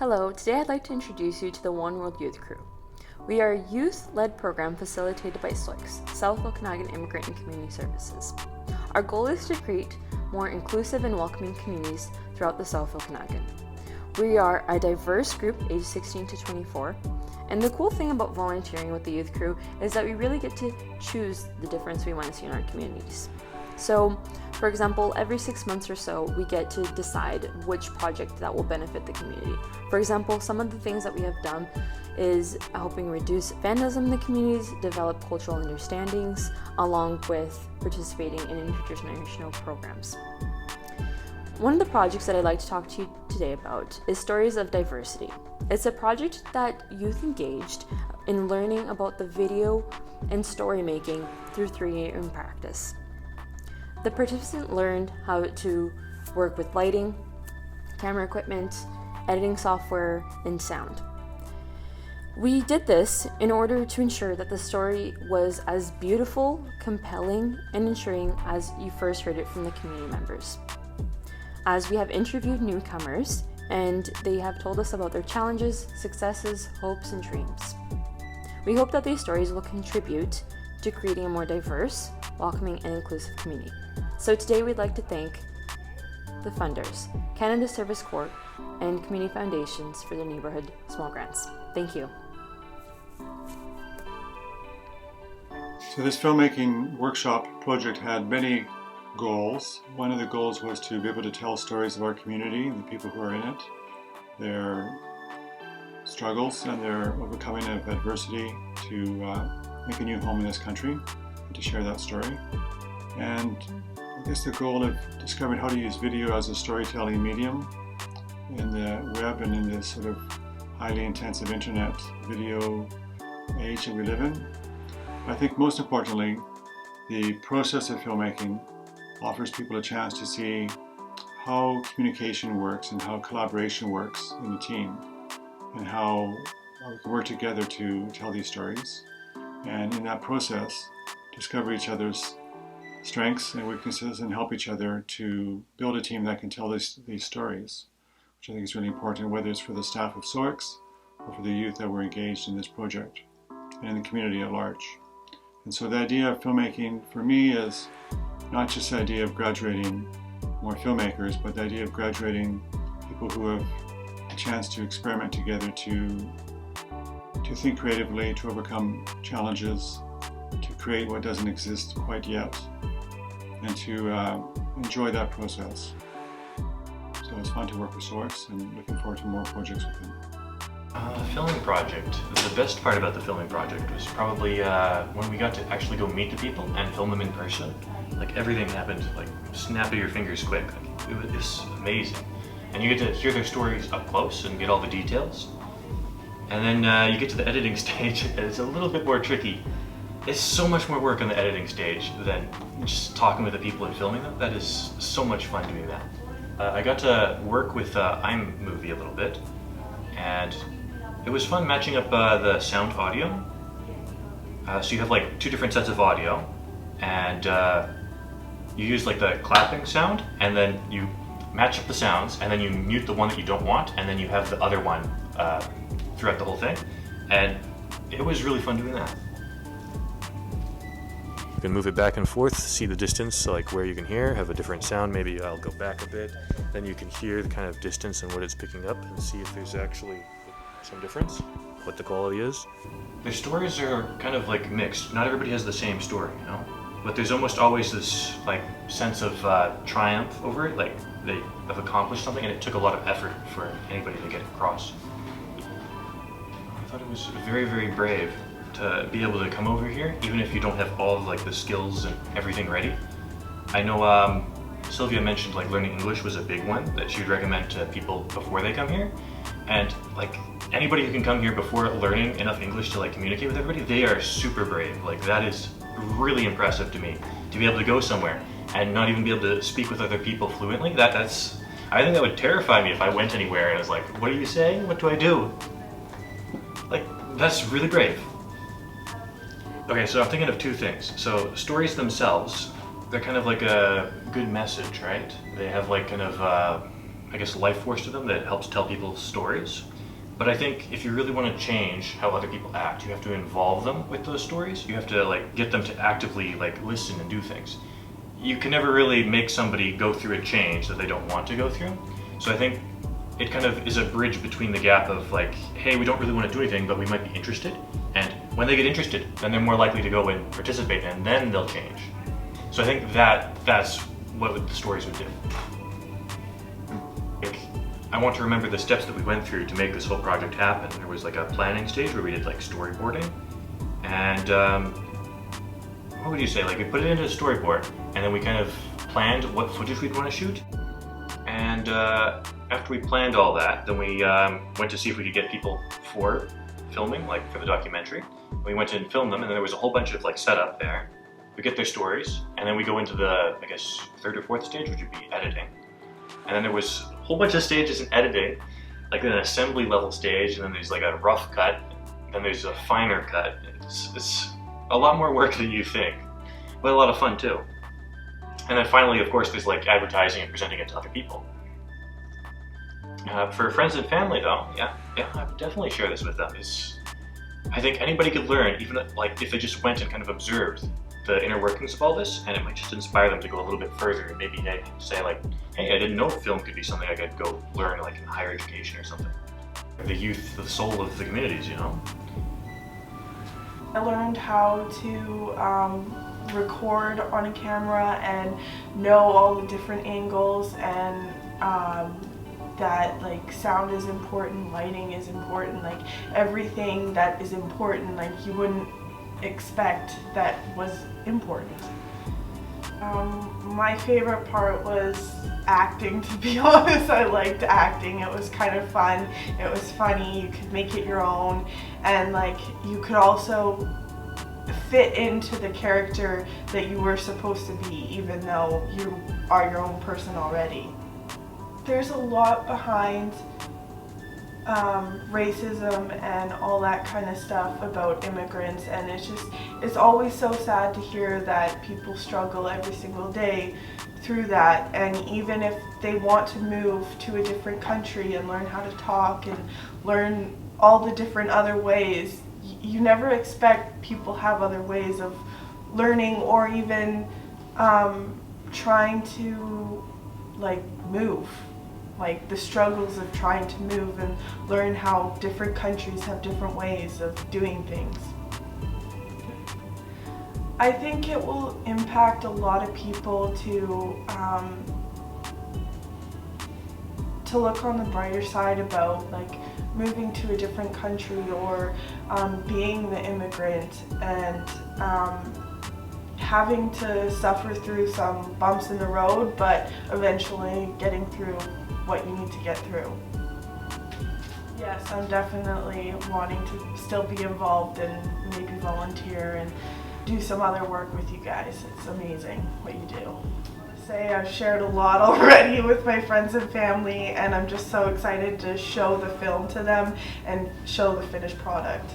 Hello, today I'd like to introduce you to the OneWorld Youth Crew. We are a youth-led program facilitated by SOICS, South Okanagan Immigrant and Community Services. Our goal is to create more inclusive and welcoming communities throughout the South Okanagan. We are a diverse group aged 16 to 24, and the cool thing about volunteering with the youth crew is that we really get to choose the difference we want to see in our communities. So, for example, every 6 months or so, we get to decide which project that will benefit the community. For example, some of the things that we have done is helping reduce vandalism in the communities, develop cultural understandings, along with participating in intergenerational programs. One of the projects that I'd like to talk to you today about is Stories of Diversity. It's a project that youth engaged in learning about the video and story making through 3 in practice. The participant learned how to work with lighting, camera equipment, editing software, and sound. We did this in order to ensure that the story was as beautiful, compelling, and ensuring as you first heard it from the community members. As we have interviewed newcomers, and they have told us about their challenges, successes, hopes, and dreams. We hope that these stories will contribute to creating a more diverse, welcoming, and inclusive community. So today we'd like to thank the funders, Canada Service Corps, and Community Foundations for their neighborhood small grants. Thank you. So this filmmaking workshop project had many goals. One of the goals was to be able to tell stories of our community, the people who are in it, their struggles and their overcoming of adversity to make a new home in this country, and to share that story. And I guess the goal of discovering how to use video as a storytelling medium in the web and in this sort of highly intensive internet video age that we live in. I think most importantly, the process of filmmaking offers people a chance to see how communication works and how collaboration works in a team, and how we can work together to tell these stories, and in that process discover each other's strengths and weaknesses and help each other to build a team that can tell these stories, which I think is really important, whether it's for the staff of SOICS or for the youth that were engaged in this project and in the community at large. And so the idea of filmmaking for me is not just the idea of graduating more filmmakers, but the idea of graduating people who have a chance to experiment together, to think creatively, to overcome challenges, to create what doesn't exist quite yet, and to enjoy that process. So it's fun to work with SOICS and looking forward to more projects with them. Filming project. The best part about the filming project was probably when we got to actually go meet the people and film them in person. Like everything happened like snap of your fingers quick. Like, it was amazing. And you get to hear their stories up close and get all the details. And then you get to the editing stage and it's a little bit more tricky. It's so much more work on the editing stage than just talking with the people and filming them. That is so much fun doing that. I got to work with iMovie a little bit, and it was fun matching up the sound audio. So you have like 2 different sets of audio, and you use like the clapping sound, and then you match up the sounds, and then you mute the one that you don't want, and then you have the other one throughout the whole thing. And it was really fun doing that. You can move it back and forth, see the distance, so like where you can hear, have a different sound. Maybe I'll go back a bit, then you can hear the kind of distance and what it's picking up and see if there's actually some difference, what the quality is. Their stories are kind of like mixed. Not everybody has the same story, you know? But there's almost always this like sense of triumph over it, like they have accomplished something, and it took a lot of effort for anybody to get across. I thought it was very, very brave to be able to come over here, even if you don't have all of like the skills and everything ready. I know Sylvia mentioned like learning English was a big one that she would recommend to people before they come here. And like anybody who can come here before learning enough English to like communicate with everybody, they are super brave. Like that is really impressive to me, to be able to go somewhere and not even be able to speak with other people fluently. I think that would terrify me if I went anywhere and I was like, what are you saying? What do I do? Like, that's really brave. Okay, so I'm thinking of 2 things. So stories themselves, they're kind of like a good message, right? They have like kind of I guess, life force to them that helps tell people stories. But I think if you really want to change how other people act, you have to involve them with those stories. You have to like get them to actively like listen and do things. You can never really make somebody go through a change that they don't want to go through. So I think it kind of is a bridge between the gap of like, hey, we don't really want to do anything, but we might be interested. And when they get interested, then they're more likely to go and participate, and then they'll change. So I think that's what the stories would do. Like, I want to remember the steps that we went through to make this whole project happen. There was like a planning stage where we did like storyboarding, and what would you say? Like we put it into a storyboard, and then we kind of planned what footage we'd want to shoot. And after we planned all that, then we went to see if we could get people for filming, like for the documentary. We went and filmed them, and then there was a whole bunch of like setup there. We get their stories, and then we go into the, I guess, third or fourth stage, which would be editing. And then there was a whole bunch of stages in editing, like an assembly level stage, and then there's like a rough cut, and then there's a finer cut. It's a lot more work than you think, but a lot of fun too. And then finally, of course, there's like advertising and presenting it to other people. For friends and family though, yeah, I would definitely share this with them. I think anybody could learn, even like if they just went and kind of observed the inner workings of all this, and it might just inspire them to go a little bit further and maybe say like, hey, I didn't know film could be something I could go learn like in higher education or something. The youth, the soul of the communities, you know? I learned how to record on a camera and know all the different angles, and that like sound is important, lighting is important, like everything that is important, like you wouldn't expect that was important. My favorite part was acting, to be honest. I liked acting. It was kind of fun. It was funny. You could make it your own, and like you could also fit into the character that you were supposed to be, even though you are your own person already. There's a lot behind racism and all that kind of stuff about immigrants, and it's always so sad to hear that people struggle every single day through that. And even if they want to move to a different country and learn how to talk and learn all the different other ways, you never expect people have other ways of learning or even trying to like move. Like the struggles of trying to move and learn how different countries have different ways of doing things. I think it will impact a lot of people to look on the brighter side about like moving to a different country or being the immigrant and having to suffer through some bumps in the road, but eventually getting through what you need to get through. Yes, I'm definitely wanting to still be involved and maybe volunteer and do some other work with you guys. It's amazing what you do. I've shared a lot already with my friends and family, and I'm just so excited to show the film to them and show the finished product.